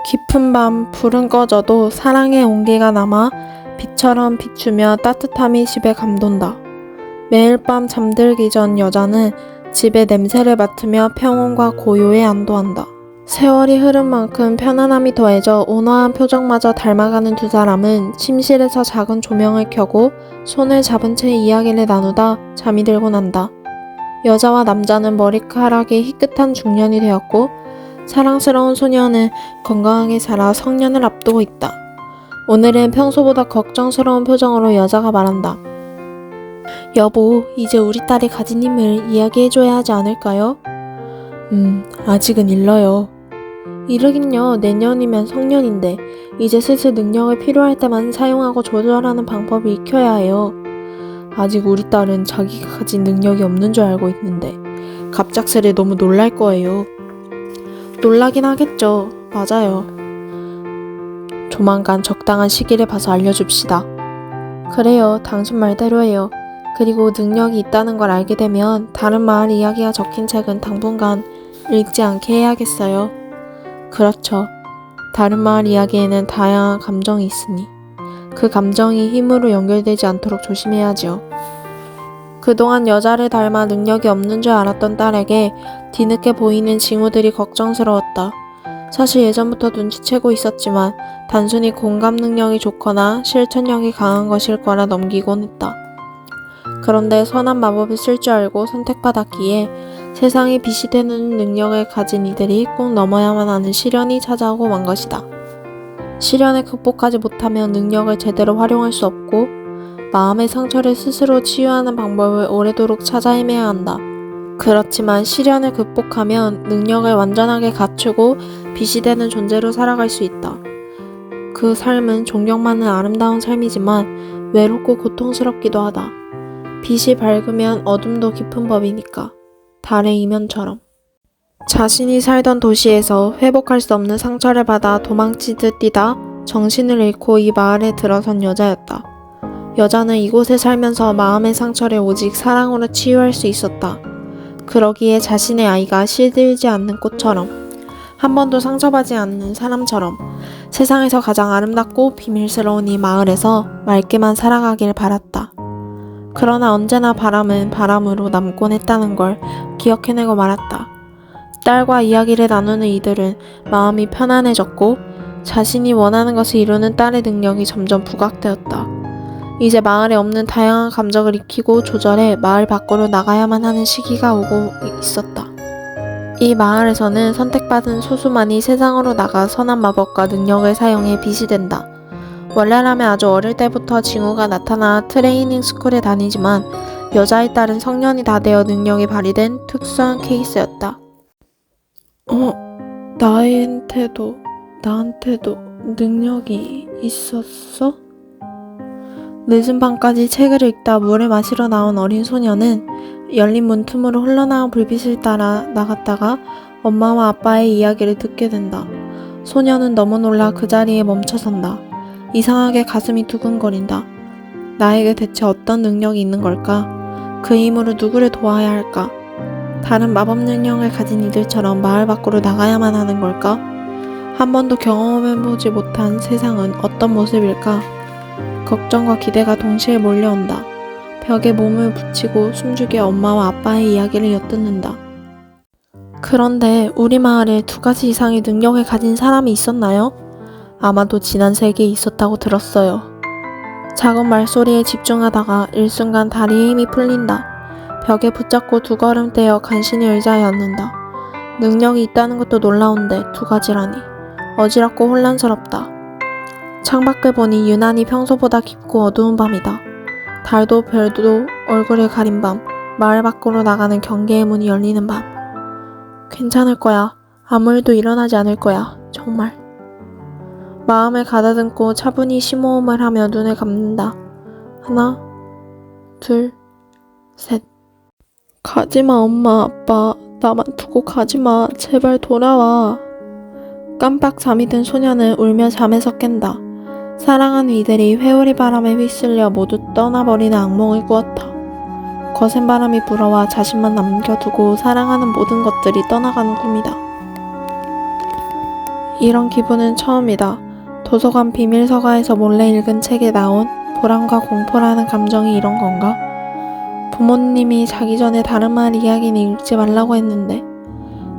깊은 밤 불은 꺼져도 사랑의 온기가 남아 빛처럼 비추며 따뜻함이 집에 감돈다. 매일 밤 잠들기 전 여자는 집의 냄새를 맡으며 평온과 고요에 안도한다. 세월이 흐른 만큼 편안함이 더해져 온화한 표정마저 닮아가는 두 사람은 침실에서 작은 조명을 켜고 손을 잡은 채 이야기를 나누다 잠이 들곤 한다. 여자와 남자는 머리카락이 희끗한 중년이 되었고 사랑스러운 소녀는 건강하게 자라 성년을 앞두고 있다. 오늘은 평소보다 걱정스러운 표정으로 여자가 말한다. 여보, 이제 우리 딸이 가진 힘을 이야기해줘야 하지 않을까요? 아직은 일러요. 이르긴요. 내년이면 성년인데 이제 슬슬 능력을 필요할 때만 사용하고 조절하는 방법을 익혀야 해요. 아직 우리 딸은 자기가 가진 능력이 없는 줄 알고 있는데 갑작스레 너무 놀랄 거예요. 놀라긴 하겠죠. 맞아요. 조만간 적당한 시기를 봐서 알려줍시다. 그래요. 당신 말대로 해요. 그리고 능력이 있다는 걸 알게 되면 다른 마을 이야기가 적힌 책은 당분간 읽지 않게 해야겠어요. 그렇죠. 다른 마을 이야기에는 다양한 감정이 있으니 그 감정이 힘으로 연결되지 않도록 조심해야지요. 그동안 여자를 닮아 능력이 없는 줄 알았던 딸에게 뒤늦게 보이는 징후들이 걱정스러웠다. 사실 예전부터 눈치채고 있었지만 단순히 공감 능력이 좋거나 실천력이 강한 것일 거라 넘기곤 했다. 그런데 선한 마법을 쓸 줄 알고 선택받았기에 세상에 빛이 되는 능력을 가진 이들이 꼭 넘어야만 하는 시련이 찾아오고 만 것이다. 시련을 극복하지 못하면 능력을 제대로 활용할 수 없고 마음의 상처를 스스로 치유하는 방법을 오래도록 찾아 헤매야 한다. 그렇지만 시련을 극복하면 능력을 완전하게 갖추고 빛이 되는 존재로 살아갈 수 있다. 그 삶은 존경받는 아름다운 삶이지만 외롭고 고통스럽기도 하다. 빛이 밝으면 어둠도 깊은 법이니까. 달의 이면처럼. 자신이 살던 도시에서 회복할 수 없는 상처를 받아 도망치듯 뛰다 정신을 잃고 이 마을에 들어선 여자였다. 여자는 이곳에 살면서 마음의 상처를 오직 사랑으로 치유할 수 있었다. 그러기에 자신의 아이가 시들지 않는 꽃처럼, 한 번도 상처받지 않는 사람처럼 세상에서 가장 아름답고 비밀스러운 이 마을에서 맑게만 살아가길 바랐다. 그러나 언제나 바람은 바람으로 남곤 했다는 걸 기억해내고 말았다. 딸과 이야기를 나누는 이들은 마음이 편안해졌고 자신이 원하는 것을 이루는 딸의 능력이 점점 부각되었다. 이제 마을에 없는 다양한 감정을 익히고 조절해 마을 밖으로 나가야만 하는 시기가 오고 있었다. 이 마을에서는 선택받은 소수만이 세상으로 나가 선한 마법과 능력을 사용해 빛이 된다. 원래라면 아주 어릴 때부터 징후가 나타나 트레이닝 스쿨에 다니지만 여자의 딸은 성년이 다 되어 능력이 발휘된 특수한 케이스였다. 나한테도 능력이 있었어? 늦은 밤까지 책을 읽다 물을 마시러 나온 어린 소녀는 열린 문틈으로 흘러나온 불빛을 따라 나갔다가 엄마와 아빠의 이야기를 듣게 된다. 소녀는 너무 놀라 그 자리에 멈춰선다. 이상하게 가슴이 두근거린다. 나에게 대체 어떤 능력이 있는 걸까? 그 힘으로 누구를 도와야 할까? 다른 마법 능력을 가진 이들처럼 마을 밖으로 나가야만 하는 걸까? 한 번도 경험해보지 못한 세상은 어떤 모습일까? 걱정과 기대가 동시에 몰려온다. 벽에 몸을 붙이고 숨죽여 엄마와 아빠의 이야기를 엿듣는다. 그런데 우리 마을에 2가지 이상의 능력을 가진 사람이 있었나요? 아마도 지난 세기에 있었다고 들었어요. 작은 말소리에 집중하다가 일순간 다리에 힘이 풀린다. 벽에 붙잡고 2걸음 떼어 간신히 의자에 앉는다. 능력이 있다는 것도 놀라운데 2가지라니. 어지럽고 혼란스럽다. 창밖을 보니 유난히 평소보다 깊고 어두운 밤이다. 달도 별도 얼굴을 가린 밤, 마을 밖으로 나가는 경계의 문이 열리는 밤. 괜찮을 거야. 아무 일도 일어나지 않을 거야. 정말. 마음을 가다듬고 차분히 심호흡을 하며 눈을 감는다. 1, 2, 3. 가지마 엄마 아빠. 나만 두고 가지마. 제발 돌아와. 깜빡 잠이 든 소녀는 울며 잠에서 깬다. 사랑한 이들이 회오리 바람에 휩쓸려 모두 떠나버리는 악몽을 꾸었다. 거센 바람이 불어와 자신만 남겨두고 사랑하는 모든 것들이 떠나가는 꿈이다. 이런 기분은 처음이다. 도서관 비밀서가에서 몰래 읽은 책에 나온 보람과 공포라는 감정이 이런 건가? 부모님이 자기 전에 다른 마을 이야기는 읽지 말라고 했는데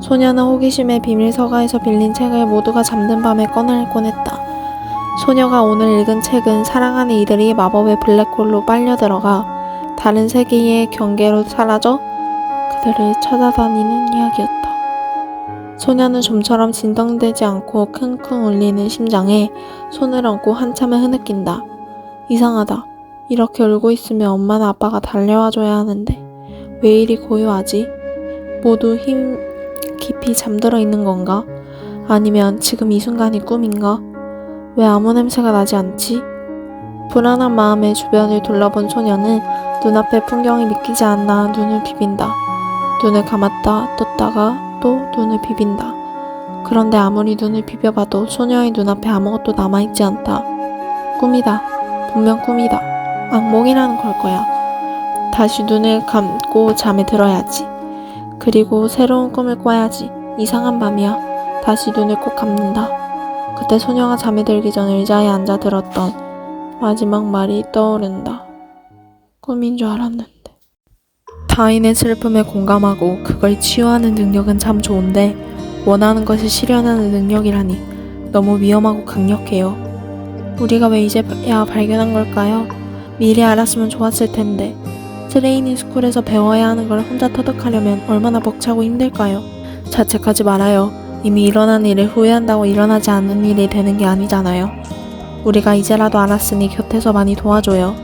소녀는 호기심에 비밀서가에서 빌린 책을 모두가 잠든 밤에 꺼내곤 했다. 소녀가 오늘 읽은 책은 사랑하는 이들이 마법의 블랙홀로 빨려들어가 다른 세계의 경계로 사라져 그들을 찾아다니는 이야기였다. 소녀는 좀처럼 진정되지 않고 킁킁 울리는 심장에 손을 얹고 한참을 흐느낀다. 이상하다. 이렇게 울고 있으면 엄마나 아빠가 달려와줘야 하는데 왜 이리 고요하지? 모두 힘 깊이 잠들어 있는 건가? 아니면 지금 이 순간이 꿈인가? 왜 아무 냄새가 나지 않지? 불안한 마음에 주변을 둘러본 소녀는 눈앞의 풍경이 믿기지 않나 눈을 비빈다. 눈을 감았다 떴다가 또 눈을 비빈다. 그런데 아무리 눈을 비벼봐도 소녀의 눈앞에 아무것도 남아있지 않다. 꿈이다. 분명 꿈이다. 악몽이라는 걸 거야. 다시 눈을 감고 잠에 들어야지. 그리고 새로운 꿈을 꿔야지. 이상한 밤이야. 다시 눈을 꼭 감는다. 그때 소녀가 잠에 들기 전 의자에 앉아 들었던 마지막 말이 떠오른다. 꿈인 줄 알았는데. 타인의 슬픔에 공감하고 그걸 치유하는 능력은 참 좋은데 원하는 것을 실현하는 능력이라니 너무 위험하고 강력해요. 우리가 왜 이제야 발견한 걸까요? 미리 알았으면 좋았을 텐데. 트레이닝 스쿨에서 배워야 하는 걸 혼자 터득하려면 얼마나 벅차고 힘들까요? 자책하지 말아요. 이미 일어난 일을 후회한다고 일어나지 않는 일이 되는 게 아니잖아요. 우리가 이제라도 알았으니 곁에서 많이 도와줘요.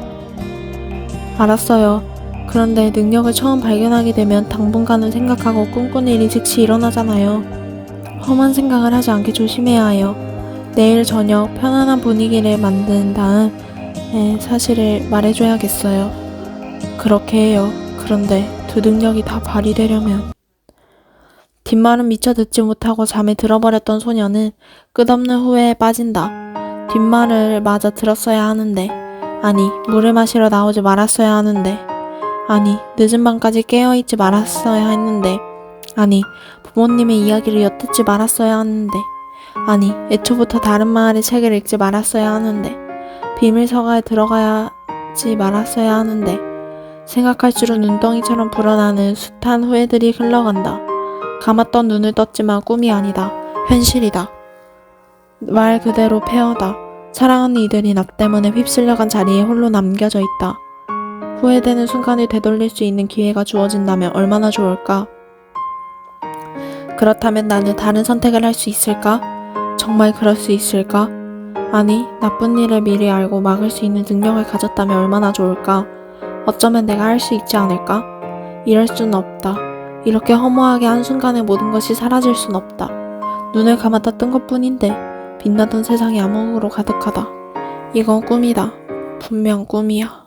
알았어요. 그런데 능력을 처음 발견하게 되면 당분간은 생각하고 꿈꾸는 일이 즉시 일어나잖아요. 험한 생각을 하지 않게 조심해야 해요. 내일 저녁 편안한 분위기를 만든 다음 사실을 말해줘야겠어요. 그렇게 해요. 그런데 두 능력이 다 발휘되려면 뒷말은 미처 듣지 못하고 잠에 들어버렸던 소녀는 끝없는 후회에 빠진다. 뒷말을 마저 들었어야 하는데, 아니 물을 마시러 나오지 말았어야 하는데, 아니 늦은 밤까지 깨어있지 말았어야 했는데, 아니 부모님의 이야기를 엿듣지 말았어야 하는데, 아니 애초부터 다른 마을의 책을 읽지 말았어야 하는데, 비밀서가에 들어가야지 말았어야 하는데, 생각할수록 눈덩이처럼 불어나는 숱한 후회들이 흘러간다. 감았던 눈을 떴지만 꿈이 아니다. 현실이다. 말 그대로 폐허다. 사랑하는 이들이 나 때문에 휩쓸려간 자리에 홀로 남겨져 있다. 후회되는 순간을 되돌릴 수 있는 기회가 주어진다면 얼마나 좋을까? 그렇다면 나는 다른 선택을 할 수 있을까? 정말 그럴 수 있을까? 아니, 나쁜 일을 미리 알고 막을 수 있는 능력을 가졌다면 얼마나 좋을까? 어쩌면 내가 할 수 있지 않을까? 이럴 순 없다. 이렇게 허무하게 한순간에 모든 것이 사라질 순 없다. 눈을 감았다 뜬 것뿐인데 빛나던 세상이 암흑으로 가득하다. 이건 꿈이다. 분명 꿈이야.